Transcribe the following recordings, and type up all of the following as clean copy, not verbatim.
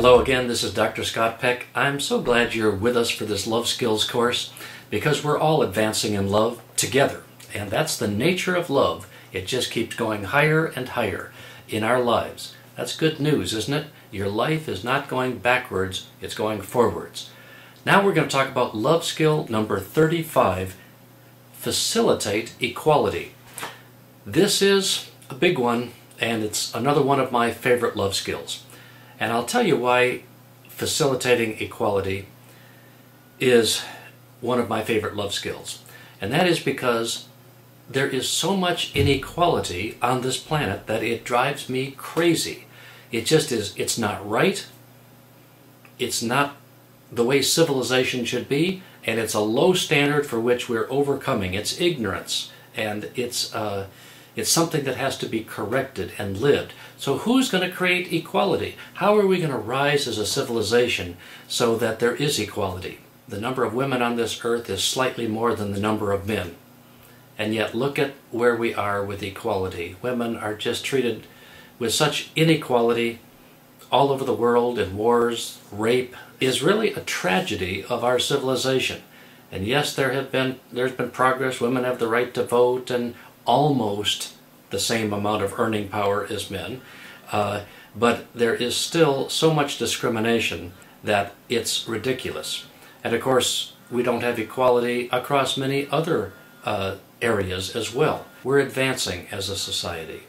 Hello again, this is Dr. Scott Peck. I'm so glad you're with us for this Love Skills course because we're all advancing in love together. And that's the nature of love. It just keeps going higher and higher in our lives. That's good news, isn't it? Your life is not going backwards, it's going forwards. Now we're going to talk about love skill number 35, facilitate equality. This is a big one, and it's another one of my favorite love skills. And I'll tell you why facilitating equality is one of my favorite love skills. And that is because there is so much inequality on this planet that it drives me crazy. It just is, it's not right, it's not the way civilization should be, and it's a low standard for which we're overcoming. It's ignorance, and it's something that has to be corrected and lived. So who's going to create equality? How are we going to rise as a civilization so that there is equality? The number of women on this earth is slightly more than the number of men. And yet look at where we are with equality. Women are just treated with such inequality all over the world, in wars. Rape is really a tragedy of our civilization. And yes, there's been progress. Women have the right to vote and almost the same amount of earning power as men, but there is still so much discrimination that it's ridiculous. And of course, we don't have equality across many other areas as well. We're advancing as a society,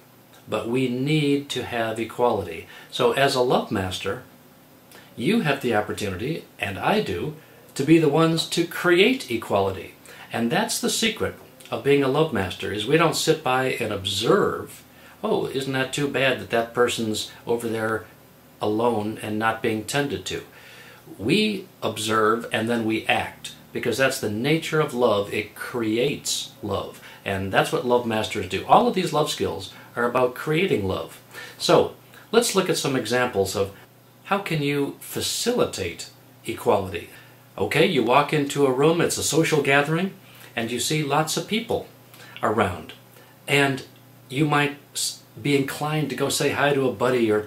but we need to have equality. So as a love master, you have the opportunity, and I do, to be the ones to create equality. And that's the secret of being a love master, is we don't sit by and observe, oh, isn't that too bad that that person's over there alone and not being tended to. We observe and then we act, because that's the nature of love. It creates love, and that's what love masters do. All of these love skills are about creating love. So let's look at some examples of how can you facilitate equality. Okay, you walk into a room, it's a social gathering, and you see lots of people around, and you might be inclined to go say hi to a buddy or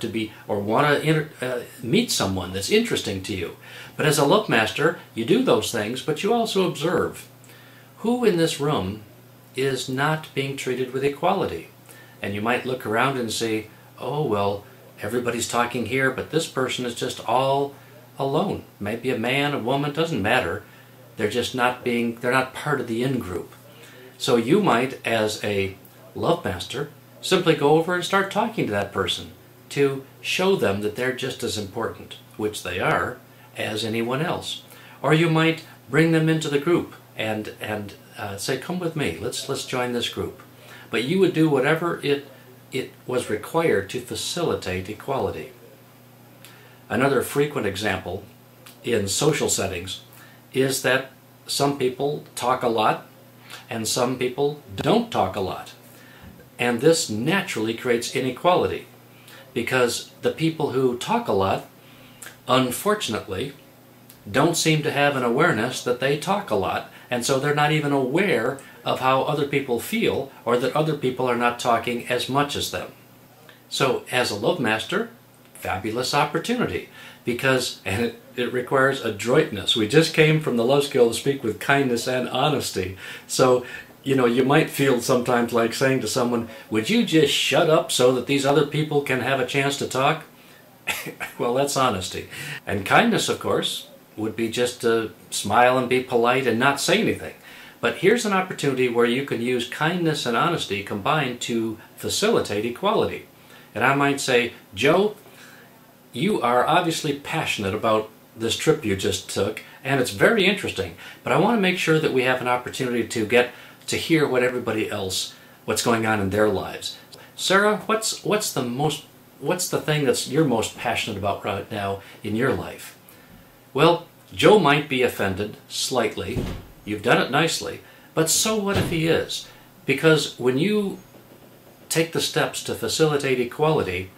want to meet someone that's interesting to you. But as a love master, you do those things, but you also observe who in this room is not being treated with equality. And you might look around and say, oh, well, everybody's talking here, but this person is just all alone. Maybe a man, a woman, doesn't matter. They're not part of the in-group. So you might, as a love master, simply go over and start talking to that person to show them that they're just as important, which they are, as anyone else. Or you might bring them into the group and say, come with me, let's join this group. But you would do whatever it was required to facilitate equality. Another frequent example in social settings is that some people talk a lot and some people don't talk a lot. And this naturally creates inequality, because the people who talk a lot, unfortunately, don't seem to have an awareness that they talk a lot, and so they're not even aware of how other people feel, or that other people are not talking as much as them. So as a love master, fabulous opportunity, because it requires adroitness. We just came from the love skill to speak with kindness and honesty. So, you know, you might feel sometimes like saying to someone, would you just shut up so that these other people can have a chance to talk? Well, that's honesty. And kindness, of course, would be just to smile and be polite and not say anything. But here's an opportunity where you can use kindness and honesty combined to facilitate equality. And I might say, Joe, you are obviously passionate about this trip you just took, and it's very interesting, but I want to make sure that we have an opportunity to get to hear what everybody else, what's going on in their lives. Sarah, what's the thing that you're most passionate about right now in your life? Well, Joe might be offended slightly. You've done it nicely, but so what if he is? Because when you take the steps to facilitate equality,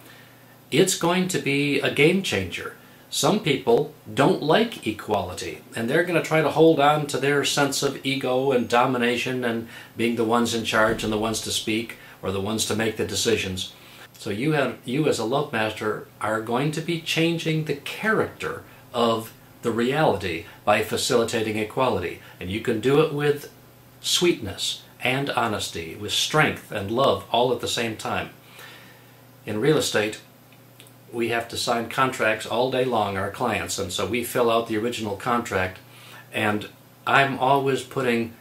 it's going to be a game changer. Some people don't like equality, and they're going to try to hold on to their sense of ego and domination and being the ones in charge and the ones to speak or the ones to make the decisions. So you as a love master are going to be changing the character of the reality by facilitating equality. And you can do it with sweetness and honesty, with strength and love all at the same time. In real estate, we have to sign contracts all day long, our clients, and so we fill out the original contract, and I'm always putting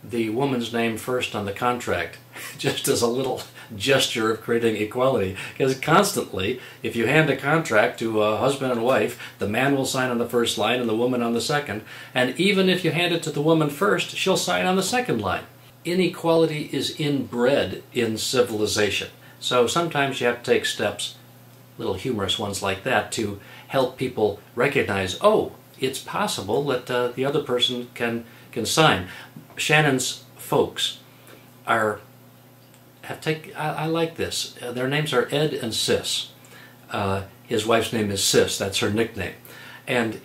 the woman's name first on the contract, just as a little gesture of creating equality. Because constantly, if you hand a contract to a husband and wife, the man will sign on the first line and the woman on the second, and even if you hand it to the woman first, she'll sign on the second line. Inequality is inbred in civilization. So sometimes you have to take steps, little humorous ones like that, to help people recognize, oh, it's possible that the other person can sign. Shannon's folks I like this. Their names are Ed and Sis. His wife's name is Sis. That's her nickname. And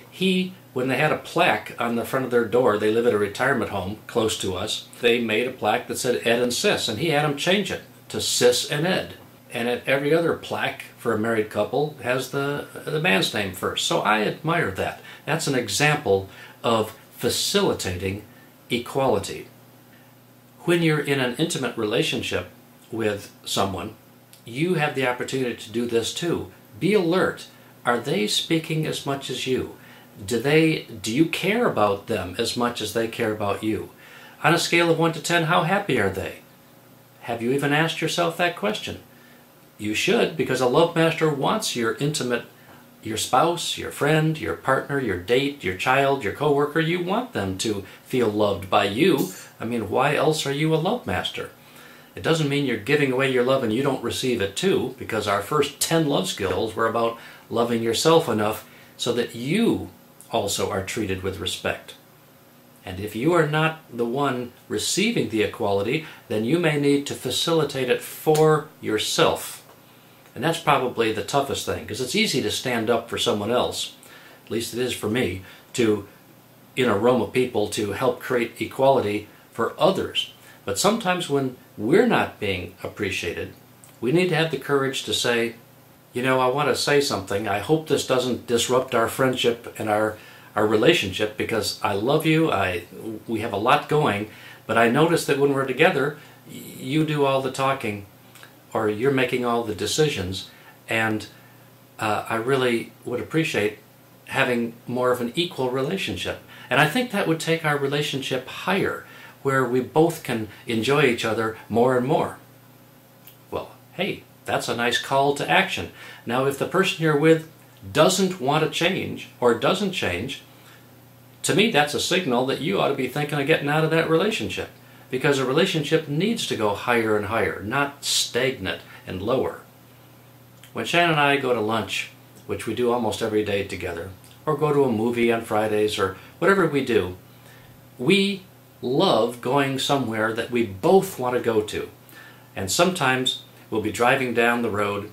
when they had a plaque on the front of their door, they live at a retirement home close to us, they made a plaque that said Ed and Sis, and he had them change it to Sis and Ed. And at every other plaque for a married couple has the man's name first. So I admire that. That's an example of facilitating equality. When you're in an intimate relationship with someone, you have the opportunity to do this too. Be alert. Are they speaking as much as you? Do you care about them as much as they care about you? On a scale of 1 to 10, how happy are they? Have you even asked yourself that question? You should, because a love master wants your spouse, your friend, your partner, your date, your child, your coworker. You want them to feel loved by you. I mean, why else are you a love master? It doesn't mean you're giving away your love and you don't receive it too, because our first 10 love skills were about loving yourself enough so that you also are treated with respect. And if you are not the one receiving the equality, then you may need to facilitate it for yourself. And that's probably the toughest thing, because it's easy to stand up for someone else, at least it is for me, in a room of people to help create equality for others. But sometimes when we're not being appreciated, we need to have the courage to say, you know, I want to say something. I hope this doesn't disrupt our friendship and our relationship, because I love you, we have a lot going, but I notice that when we're together, you do all the talking, or you're making all the decisions, and I really would appreciate having more of an equal relationship. And I think that would take our relationship higher, where we both can enjoy each other more and more. Well, hey, that's a nice call to action. Now, if the person you're with doesn't want to change, or doesn't change, to me that's a signal that you ought to be thinking of getting out of that relationship. Because a relationship needs to go higher and higher, not stagnant and lower. When Shannon and I go to lunch, which we do almost every day together, or go to a movie on Fridays, or whatever we do, we love going somewhere that we both want to go to. And sometimes we'll be driving down the road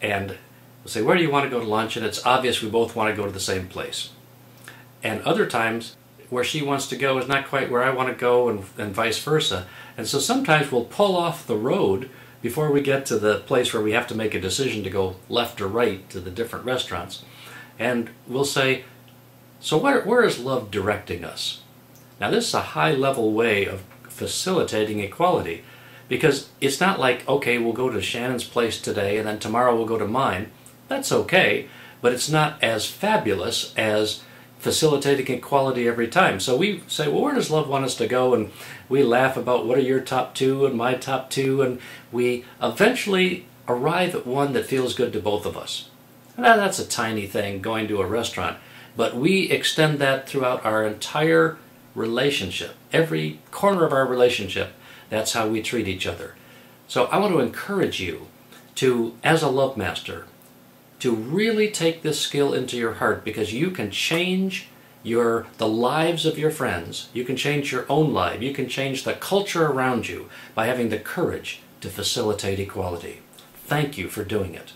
and we'll say, where do you want to go to lunch? And it's obvious we both want to go to the same place. And other times, where she wants to go is not quite where I want to go, and vice versa. And so sometimes we'll pull off the road before we get to the place where we have to make a decision to go left or right to the different restaurants. And we'll say, so where is love directing us? Now this is a high-level way of facilitating equality, because it's not like, okay, we'll go to Shannon's place today and then tomorrow we'll go to mine. That's okay, but it's not as fabulous as facilitating equality every time. So we say, well, where does love want us to go? And we laugh about what are your top two and my top two, and we eventually arrive at one that feels good to both of us. Now, that's a tiny thing, going to a restaurant, but we extend that throughout our entire relationship. Every corner of our relationship, that's how we treat each other. So I want to encourage you to, as a love master, to really take this skill into your heart, because you can change the lives of your friends. You can change your own life. You can change the culture around you by having the courage to facilitate equality. Thank you for doing it.